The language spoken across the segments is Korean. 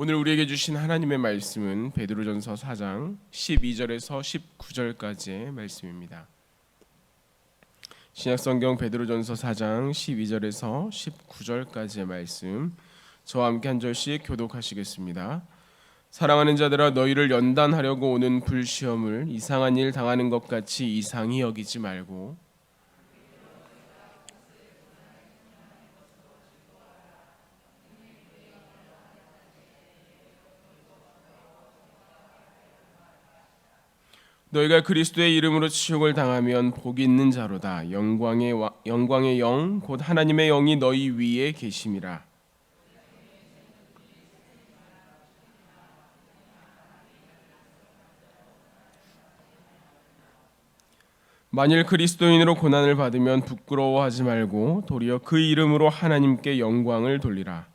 오늘 우리에게 주신 하나님의 말씀은 베드로전서 4장 12절에서 19절까지의 말씀입니다. 신약성경 베드로전서 4장 12절에서 19절까지의 말씀, 저와 함께 한 절씩 교독하시겠습니다. 사랑하는 자들아, 너희를 연단하려고 오는 불시험을 이상한 일 당하는 것 같이 이상히 여기지 말고 너희가 그리스도의 이름으로 치욕을 당하면 복이 있는 자로다. 영광의 영 곧 하나님의 영이 너희 위에 계심이라. 만일 그리스도인으로 고난을 받으면 부끄러워하지 말고 도리어 그 이름으로 하나님께 영광을 돌리라.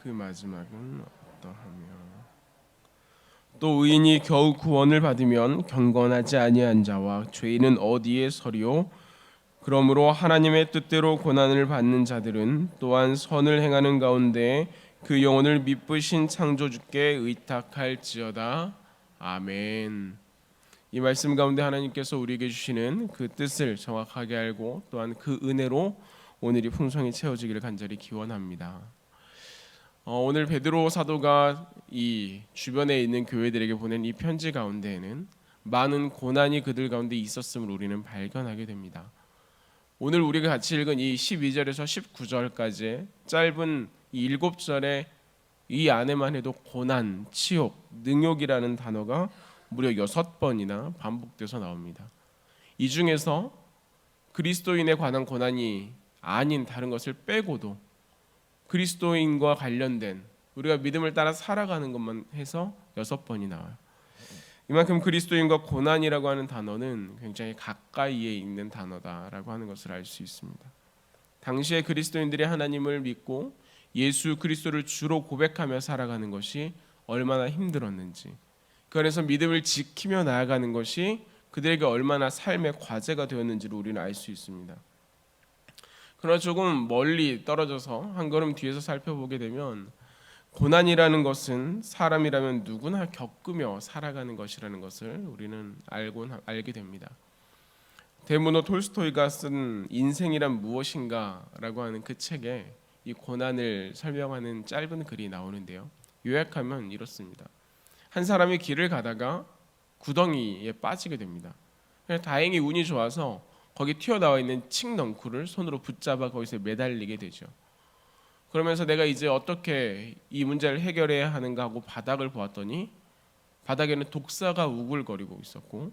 그 마지막은 어떠하며 또 의인이 겨우 구원을 받으면 경건하지 아니한 자와 죄인은 어디에 서리요? 그러므로 하나님의 뜻대로 고난을 받는 자들은 또한 선을 행하는 가운데 그 영혼을 미쁘신 창조주께 의탁할지어다. 아멘. 이 말씀 가운데 하나님께서 우리에게 주시는 그 뜻을 정확하게 알고 또한 그 은혜로 오늘이 풍성히 채워지기를 간절히 기원합니다. 오늘 베드로 사도가 이 주변에 있는 교회들에게 보낸 이 편지 가운데에는 많은 고난이 그들 가운데 있었음을 우리는 발견하게 됩니다. 오늘 우리가 같이 읽은 이 12절에서 19절까지 짧은 이 7절의 이 안에만 해도 고난, 치욕, 능욕이라는 단어가 무려 6번이나 반복돼서 나옵니다. 이 중에서 그리스도인에 관한 고난이 아닌 다른 것을 빼고도 그리스도인과 관련된 우리가 믿음을 따라 살아가는 것만 해서 6번이 나와요. 이만큼 그리스도인과 고난이라고 하는 단어는 굉장히 가까이에 있는 단어다라고 하는 것을 알 수 있습니다. 당시에 그리스도인들이 하나님을 믿고 예수 그리스도를 주로 고백하며 살아가는 것이 얼마나 힘들었는지, 그 안에서 믿음을 지키며 나아가는 것이 그들에게 얼마나 삶의 과제가 되었는지를 우리는 알 수 있습니다. 그러나 조금 멀리 떨어져서 한 걸음 뒤에서 살펴보게 되면 고난이라는 것은 사람이라면 누구나 겪으며 살아가는 것이라는 것을 우리는 알게 됩니다. 데모노 톨스토이가 쓴 인생이란 무엇인가라고 하는 그 책에 이 고난을 설명하는 짧은 글이 나오는데요. 요약하면 이렇습니다. 한 사람이 길을 가다가 구덩이에 빠지게 됩니다. 다행히 운이 좋아서 거기 튀어나와 있는 칡넝쿨을 손으로 붙잡아 거기서 매달리게 되죠. 그러면서 내가 이제 어떻게 이 문제를 해결해야 하는가 하고 바닥을 보았더니 바닥에는 독사가 우글거리고 있었고,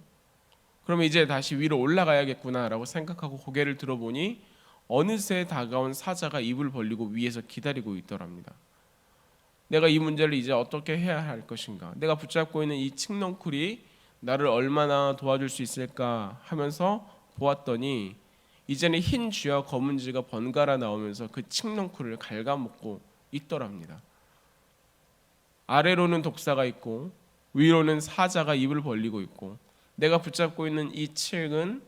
그러면 이제 다시 위로 올라가야겠구나라고 생각하고 고개를 들어보니 어느새 다가온 사자가 입을 벌리고 위에서 기다리고 있더랍니다. 내가 이 문제를 이제 어떻게 해야 할 것인가, 내가 붙잡고 있는 이 칡넝쿨이 나를 얼마나 도와줄 수 있을까 하면서 보았더니 이제는 흰 쥐와 검은 쥐가 번갈아 나오면서 그 칡넝쿨을 갉아먹고 있더랍니다. 아래로는 독사가 있고 위로는 사자가 입을 벌리고 있고, 내가 붙잡고 있는 이 칡은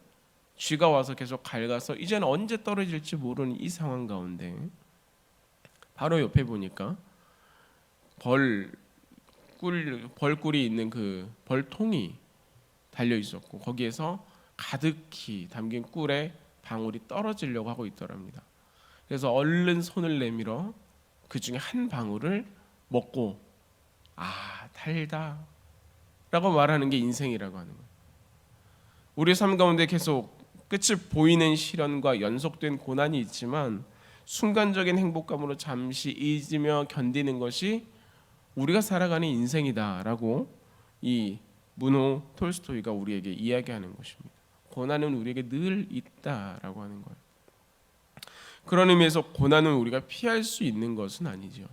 쥐가 와서 계속 갉아서 이제는 언제 떨어질지 모르는 이 상황 가운데 바로 옆에 보니까 벌꿀이 있는 그 벌통이 달려 있었고 거기에서 가득히 담긴 꿀에 방울이 떨어지려고 하고 있더랍니다. 그래서 얼른 손을 내밀어 그 중에 한 방울을 먹고 달다 라고 말하는 게 인생이라고 하는 거예요. 우리 삶 가운데 계속 끝이 보이는 시련과 연속된 고난이 있지만 순간적인 행복감으로 잠시 잊으며 견디는 것이 우리가 살아가는 인생이다라고 이 문호 톨스토이가 우리에게 이야기하는 것입니다. 고난은 우리에게 늘 있다라고 하는 거예요. 그런 의미에서 고난은 우리가 피할 수 있는 것은 아니죠.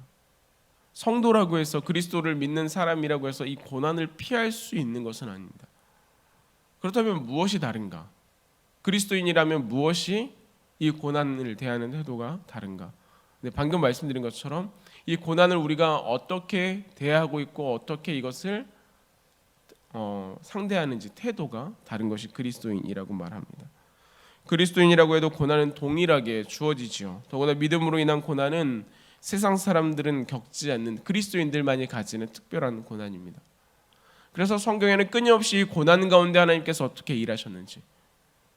성도라고 해서 그리스도를 믿는 사람이라고 해서 이 고난을 피할 수 있는 것은 아닙니다. 그렇다면 무엇이 다른가? 그리스도인이라면 무엇이 이 고난을 대하는 태도가 다른가? 근데 방금 말씀드린 것처럼 이 고난을 우리가 어떻게 대하고 있고 어떻게 이것을 상대하는지 태도가 다른 것이 그리스도인이라고 말합니다. 그리스도인이라고 해도 고난은 동일하게 주어지지요. 더구나 믿음으로 인한 고난은 세상 사람들은 겪지 않는 그리스도인들만이 가지는 특별한 고난입니다. 그래서 성경에는 끊임없이 고난 가운데 하나님께서 어떻게 일하셨는지,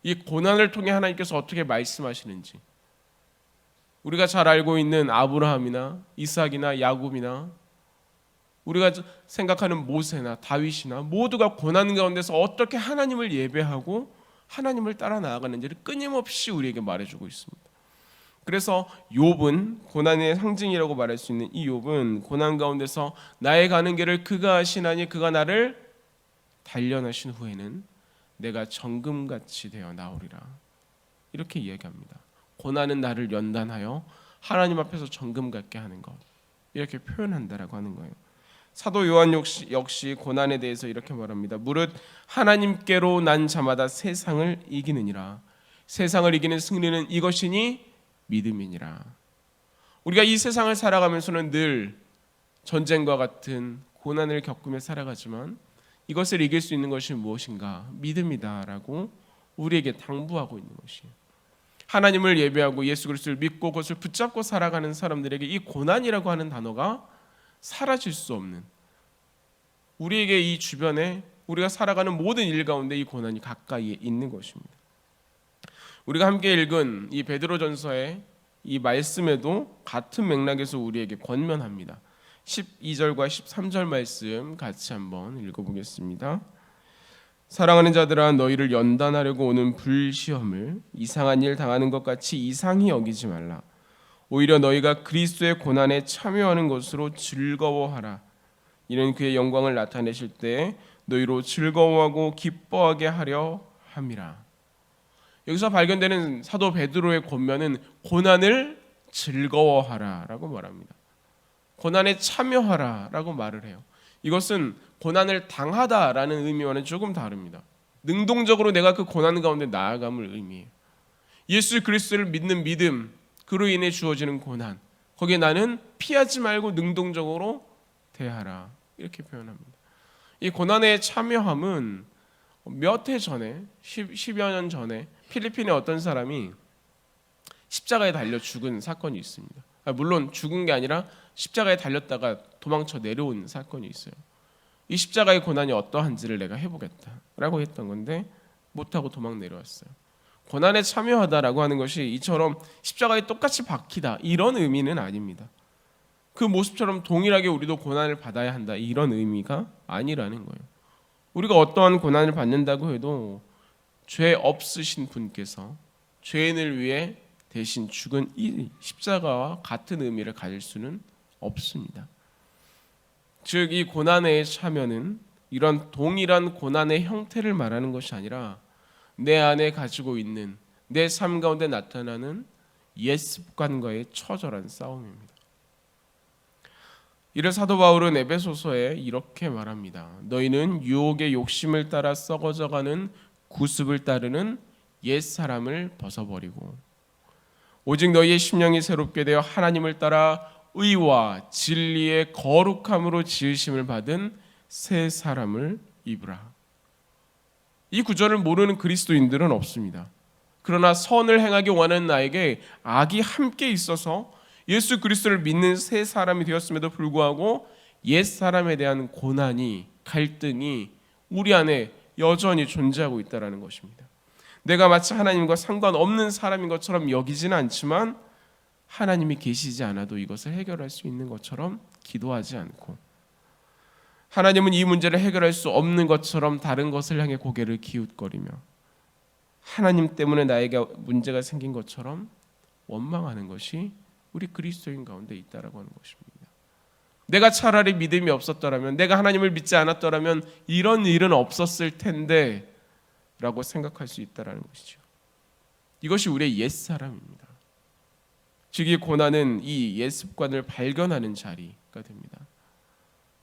이 고난을 통해 하나님께서 어떻게 말씀하시는지, 우리가 잘 알고 있는 아브라함이나 이삭이나 야곱이나 우리가 생각하는 모세나 다윗이나 모두가 고난 가운데서 어떻게 하나님을 예배하고 하나님을 따라 나아가는지를 끊임없이 우리에게 말해주고 있습니다. 그래서 욥은 고난의 상징이라고 말할 수 있는 이 욥은 고난 가운데서 나의 가는 길을 그가 아시나니 그가 나를 단련하신 후에는 내가 정금같이 되어 나오리라, 이렇게 이야기합니다. 고난은 나를 연단하여 하나님 앞에서 정금 같게 하는 것, 이렇게 표현한다라고 하는 거예요. 사도 요한 역시 고난에 대해서 이렇게 말합니다. 무릇 하나님께로 난 자마다 세상을 이기느니라. 세상을 이기는 승리는 이것이니 믿음이니라. 우리가 이 세상을 살아가면서는 늘 전쟁과 같은 고난을 겪으며 살아가지만 이것을 이길 수 있는 것이 무엇인가? 믿음이다라고 우리에게 당부하고 있는 것이에요. 하나님을 예배하고 예수 그리스도를 믿고 그것을 붙잡고 살아가는 사람들에게 이 고난이라고 하는 단어가 사라질 수 없는, 우리에게 이 주변에 우리가 살아가는 모든 일 가운데 이 고난이 가까이에 있는 것입니다. 우리가 함께 읽은 이 베드로전서의 이 말씀에도 같은 맥락에서 우리에게 권면합니다. 12절과 13절 말씀 같이 한번 읽어보겠습니다. 사랑하는 자들아, 너희를 연단하려고 오는 불시험을 이상한 일 당하는 것 같이 이상히 여기지 말라. 오히려 너희가 그리스도의 고난에 참여하는 것으로 즐거워하라. 이는 그의 영광을 나타내실 때 너희로 즐거워하고 기뻐하게 하려 함이라. 여기서 발견되는 사도 베드로의 권면은 고난을 즐거워하라라고 말합니다. 고난에 참여하라라고 말을 해요. 이것은 고난을 당하다라는 의미와는 조금 다릅니다. 능동적으로 내가 그 고난 가운데 나아감을 의미해요. 예수 그리스도를 믿는 믿음, 그로 인해 주어지는 고난, 거기에 나는 피하지 말고 능동적으로 대하라, 이렇게 표현합니다. 이 고난에 참여함은 몇 해 전에, 10여 년 전에 필리핀의 어떤 사람이 십자가에 달려 죽은 사건이 있습니다. 물론 죽은 게 아니라 십자가에 달렸다가 도망쳐 내려온 사건이 있어요. 이 십자가의 고난이 어떠한지를 내가 해보겠다라고 했던 건데 못하고 도망 내려왔어요. 고난에 참여하다라고 하는 것이 이처럼 십자가에 똑같이 박히다, 이런 의미는 아닙니다. 그 모습처럼 동일하게 우리도 고난을 받아야 한다, 이런 의미가 아니라는 거예요. 우리가 어떠한 고난을 받는다고 해도 죄 없으신 분께서 죄인을 위해 대신 죽은 이 십자가와 같은 의미를 가질 수는 없습니다. 즉, 이 고난의 참여는 이런 동일한 고난의 형태를 말하는 것이 아니라 내 안에 가지고 있는, 내 삶 가운데 나타나는 옛 습관과의 처절한 싸움입니다. 이를 사도 바울은 에베소서에 이렇게 말합니다. 너희는 유혹의 욕심을 따라 썩어져가는 구습을 따르는 옛 사람을 벗어버리고 오직 너희의 심령이 새롭게 되어 하나님을 따라 의와 진리의 거룩함으로 지으심을 받은 새 사람을 입으라. 이 구절을 모르는 그리스도인들은 없습니다. 그러나 선을 행하기 원하는 나에게 악이 함께 있어서 예수 그리스도를 믿는 새 사람이 되었음에도 불구하고 옛 사람에 대한 고난이, 갈등이 우리 안에 여전히 존재하고 있다는 것입니다. 내가 마치 하나님과 상관없는 사람인 것처럼 여기지는 않지만 하나님이 계시지 않아도 이것을 해결할 수 있는 것처럼 기도하지 않고, 하나님은 이 문제를 해결할 수 없는 것처럼 다른 것을 향해 고개를 기웃거리며 하나님 때문에 나에게 문제가 생긴 것처럼 원망하는 것이 우리 그리스도인 가운데 있다라고 하는 것입니다. 내가 차라리 믿음이 없었더라면, 내가 하나님을 믿지 않았더라면 이런 일은 없었을 텐데 라고 생각할 수 있다라는 것이죠. 이것이 우리의 옛사람입니다. 즉, 이 고난은 이 옛습관을 발견하는 자리가 됩니다.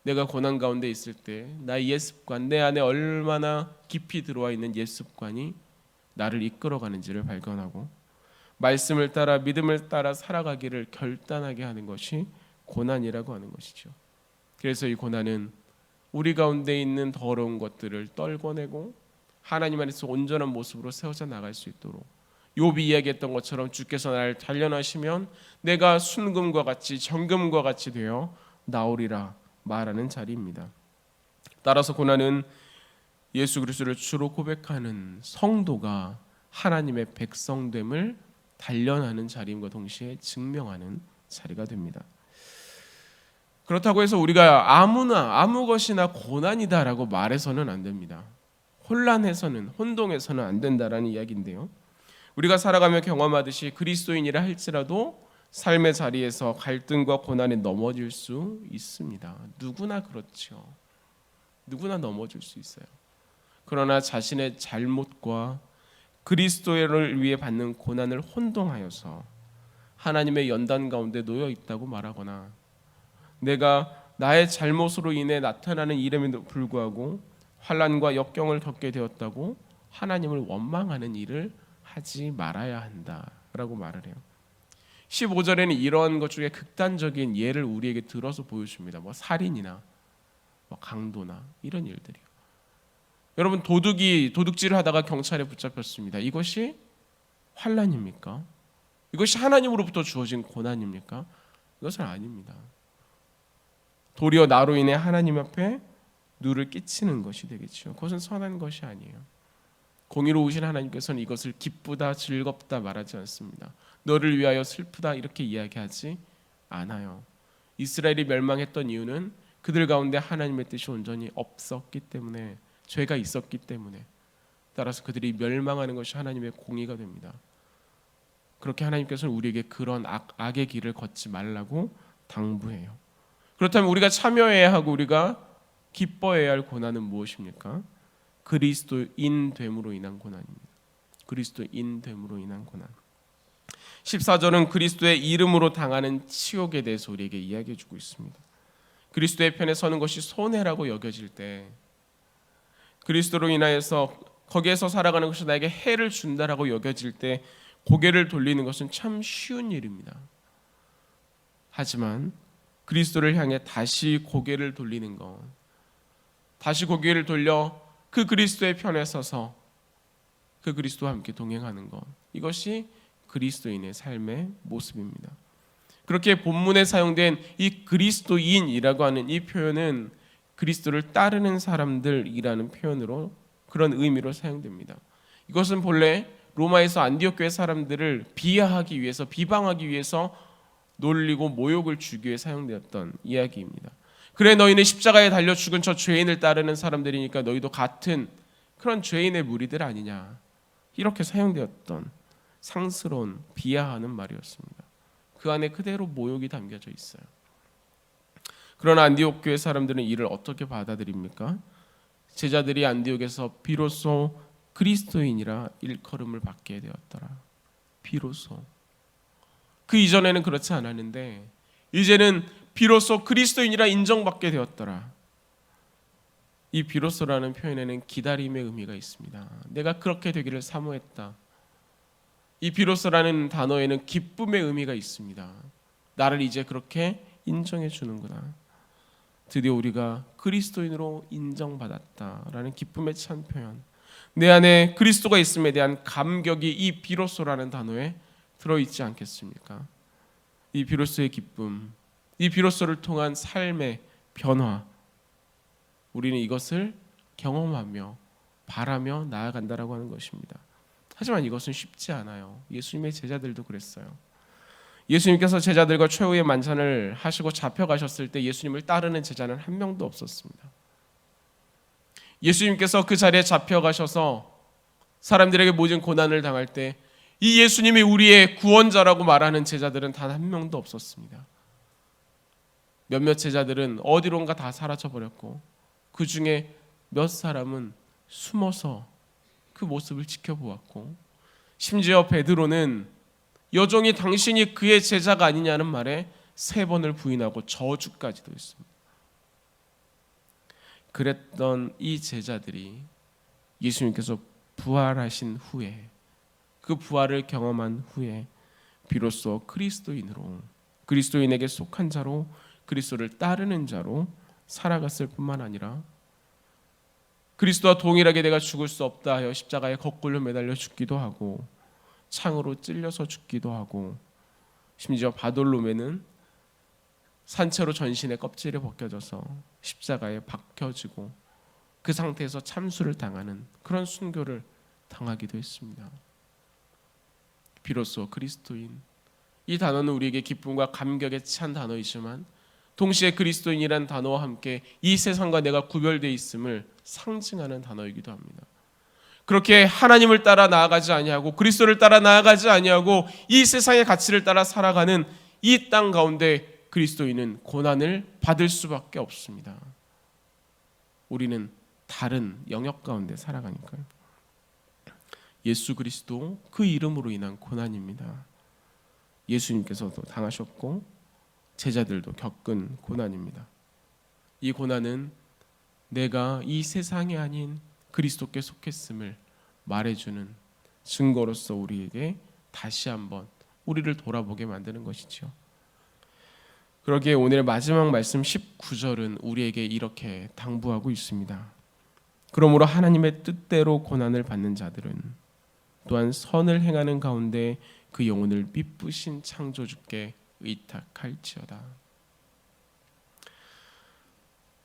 내가 고난 가운데 있을 때 나의 옛습관, 내 안에 얼마나 깊이 들어와 있는 옛습관이 나를 이끌어가는지를 발견하고 말씀을 따라 믿음을 따라 살아가기를 결단하게 하는 것이 고난이라고 하는 것이죠. 그래서 이 고난은 우리 가운데 있는 더러운 것들을 떨궈내고 하나님 안에서 온전한 모습으로 세워져 나갈 수 있도록, 욥이 이야기했던 것처럼 주께서 나를 단련하시면 내가 순금과 같이 정금과 같이 되어 나오리라 말하는 자리입니다. 따라서 고난은 예수 그리스도를 주로 고백하는 성도가 하나님의 백성됨을 단련하는 자리임과 동시에 증명하는 자리가 됩니다. 그렇다고 해서 우리가 아무 것이나 고난이다라고 말해서는 안 됩니다. 혼동해서는 안 된다라는 이야기인데요. 우리가 살아가며 경험하듯이 그리스도인이라 할지라도 삶의 자리에서 갈등과 고난에 넘어질 수 있습니다. 누구나 그렇죠. 누구나 넘어질 수 있어요. 그러나 자신의 잘못과 그리스도를 위해 받는 고난을 혼동하여서 하나님의 연단 가운데 놓여 있다고 말하거나, 내가 나의 잘못으로 인해 나타나는 일임에도 불구하고 환난과 역경을 겪게 되었다고 하나님을 원망하는 일을 하지 말아야 한다라고 말을 해요. 15절에는 이러한 것 중에 극단적인 예를 우리에게 들어서 보여줍니다. 살인이나 강도나 이런 일들이요. 여러분, 도둑질을 하다가 경찰에 붙잡혔습니다. 이것이 환난입니까? 이것이 하나님으로부터 주어진 고난입니까? 이것은 아닙니다. 도리어 나로 인해 하나님 앞에 누를 끼치는 것이 되겠죠. 그것은 선한 것이 아니에요. 공의로우신 하나님께서는 이것을 기쁘다 즐겁다 말하지 않습니다. 너를 위하여 슬프다 이렇게 이야기하지 않아요. 이스라엘이 멸망했던 이유는 그들 가운데 하나님의 뜻이 온전히 없었기 때문에, 죄가 있었기 때문에, 따라서 그들이 멸망하는 것이 하나님의 공의가 됩니다. 그렇게 하나님께서는 우리에게 그런 악의 길을 걷지 말라고 당부해요. 그렇다면 우리가 참여해야 하고 우리가 기뻐해야 할 고난은 무엇입니까? 그리스도인 됨으로 인한 고난입니다. 그리스도인 됨으로 인한 고난. 14절은 그리스도의 이름으로 당하는 치욕에 대해서 우리에게 이야기해 주고 있습니다. 그리스도의 편에 서는 것이 손해라고 여겨질 때, 그리스도로 인하여서 거기에서 살아가는 것이 나에게 해를 준다라고 여겨질 때 고개를 돌리는 것은 참 쉬운 일입니다. 하지만 그리스도를 향해 다시 고개를 돌리는 것, 다시 고개를 돌려 그 그리스도의 편에 서서 그 그리스도와 함께 동행하는 것, 이것이 그리스도인의 삶의 모습입니다. 그렇게 본문에 사용된 이 그리스도인이라고 하는 이 표현은 그리스도를 따르는 사람들이라는 표현으로, 그런 의미로 사용됩니다. 이것은 본래 로마에서 안디옥 교회 사람들을 비하하기 위해서, 비방하기 위해서 놀리고 모욕을 주기 위해 사용되었던 이야기입니다. 그래, 너희는 십자가에 달려 죽은 저 죄인을 따르는 사람들이니까 너희도 같은 그런 죄인의 무리들 아니냐, 이렇게 사용되었던 상스러운 비하하는 말이었습니다. 그 안에 그대로 모욕이 담겨져 있어요. 그러나 안디옥 교회 사람들은 이를 어떻게 받아들입니까? 제자들이 안디옥에서 비로소 그리스도인이라 일컬음을 받게 되었더라. 비로소. 그 이전에는 그렇지 않았는데 이제는 비로소 그리스도인이라 인정받게 되었더라. 이 비로소라는 표현에는 기다림의 의미가 있습니다. 내가 그렇게 되기를 사모했다. 이 비로소라는 단어에는 기쁨의 의미가 있습니다. 나를 이제 그렇게 인정해 주는구나. 드디어 우리가 그리스도인으로 인정받았다라는 기쁨에 찬 표현, 내 안에 그리스도가 있음에 대한 감격이 이 비로소라는 단어에 들어있지 않겠습니까? 이 비로소의 기쁨, 이 비로소를 통한 삶의 변화, 우리는 이것을 경험하며 바라며 나아간다라고 하는 것입니다. 하지만 이것은 쉽지 않아요. 예수님의 제자들도 그랬어요. 예수님께서 제자들과 최후의 만찬을 하시고 잡혀가셨을 때 예수님을 따르는 제자는 한 명도 없었습니다. 예수님께서 그 자리에 잡혀가셔서 사람들에게 모든 고난을 당할 때 이 예수님이 우리의 구원자라고 말하는 제자들은 단 한 명도 없었습니다. 몇몇 제자들은 어디론가 다 사라져버렸고, 그 중에 몇 사람은 숨어서 그 모습을 지켜보았고, 심지어 베드로는 여종이 당신이 그의 제자가 아니냐는 말에 3번을 부인하고 저주까지도 했습니다. 그랬던 이 제자들이 예수님께서 부활하신 후에, 그 부활을 경험한 후에 비로소 그리스도인으로, 그리스도인에게 속한 자로, 그리스도를 따르는 자로 살아갔을 뿐만 아니라 그리스도와 동일하게 내가 죽을 수 없다 하여 십자가에 거꾸로 매달려 죽기도 하고 창으로 찔려서 죽기도 하고 심지어 바돌로매는 산채로 전신의 껍질이 벗겨져서 십자가에 박혀지고 그 상태에서 참수를 당하는 그런 순교를 당하기도 했습니다. 비로소 그리스도인, 이 단어는 우리에게 기쁨과 감격에 찬 단어이지만 동시에 그리스도인이란 단어와 함께 이 세상과 내가 구별되어 있음을 상징하는 단어이기도 합니다. 그렇게 하나님을 따라 나아가지 아니하고 그리스도를 따라 나아가지 아니하고 이 세상의 가치를 따라 살아가는 이 땅 가운데 그리스도인은 고난을 받을 수밖에 없습니다. 우리는 다른 영역 가운데 살아가니까요. 예수 그리스도 그 이름으로 인한 고난입니다. 예수님께서도 당하셨고 제자들도 겪은 고난입니다. 이 고난은 내가 이 세상이 아닌 그리스도께 속했음을 말해주는 증거로서 우리에게 다시 한번 우리를 돌아보게 만드는 것이죠. 그러기에 오늘의 마지막 말씀 19절은 우리에게 이렇게 당부하고 있습니다. 그러므로 하나님의 뜻대로 고난을 받는 자들은 또한 선을 행하는 가운데 그 영혼을 미쁘신 창조주께 의탁할지어다.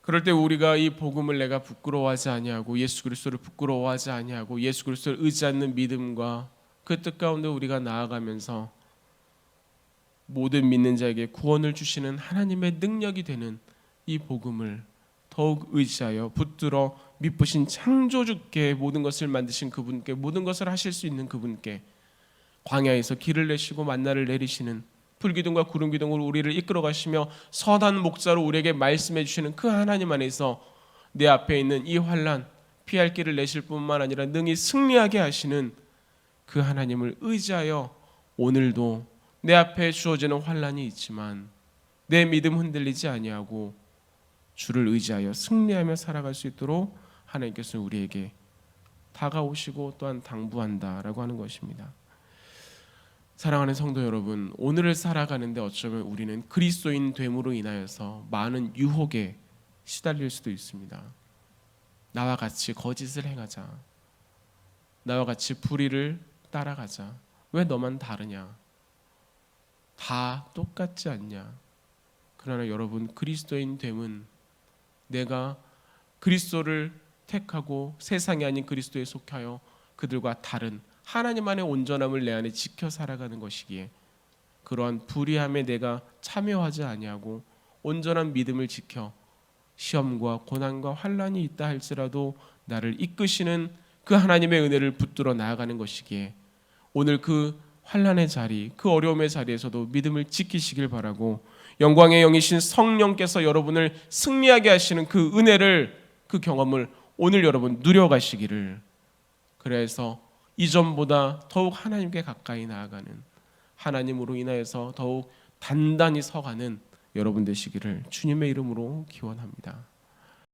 그럴 때 우리가 이 복음을 내가 부끄러워하지 아니하고 예수 그리스도를 부끄러워하지 아니하고 예수 그리스도를 의지하는 믿음과 그 뜻 가운데 우리가 나아가면서 모든 믿는 자에게 구원을 주시는 하나님의 능력이 되는 이 복음을 더욱 의지하여 붙들어 미쁘신 창조주께 모든 것을 만드신 그분께 모든 것을 하실 수 있는 그분께 광야에서 길을 내시고 만나를 내리시는 불기둥과 구름기둥으로 우리를 이끌어 가시며 선한 목자로 우리에게 말씀해 주시는 그 하나님 안에서 내 앞에 있는 이 환난 피할 길을 내실 뿐만 아니라 능히 승리하게 하시는 그 하나님을 의지하여 오늘도 내 앞에 주어지는 환난이 있지만 내 믿음 흔들리지 아니하고 주를 의지하여 승리하며 살아갈 수 있도록 하나님께서 우리에게 다가오시고 또한 당부한다라고 하는 것입니다. 사랑하는 성도 여러분, 오늘을 살아가는데 어쩌면 우리는 그리스도인 됨으로 인하여서 많은 유혹에 시달릴 수도 있습니다. 나와 같이 거짓을 행하자, 나와 같이 불의를 따라가자, 왜 너만 다르냐, 다 똑같지 않냐. 그러나 여러분, 그리스도인 됨은 내가 그리스도를 택하고 세상이 아닌 그리스도에 속하여 그들과 다른 하나님 안의 온전함을 내 안에 지켜 살아가는 것이기에 그러한 불의함에 내가 참여하지 아니하고 온전한 믿음을 지켜 시험과 고난과 환난이 있다 할지라도 나를 이끄시는 그 하나님의 은혜를 붙들어 나아가는 것이기에 오늘 그 환난의 자리, 그 어려움의 자리에서도 믿음을 지키시길 바라고 영광의 영이신 성령께서 여러분을 승리하게 하시는 그 은혜를, 그 경험을 오늘 여러분 누려가시기를, 그래서 이전보다 더욱 하나님께 가까이 나아가는, 하나님으로 인하여서 더욱 단단히 서가는 여러분 되시기를 주님의 이름으로 기원합니다.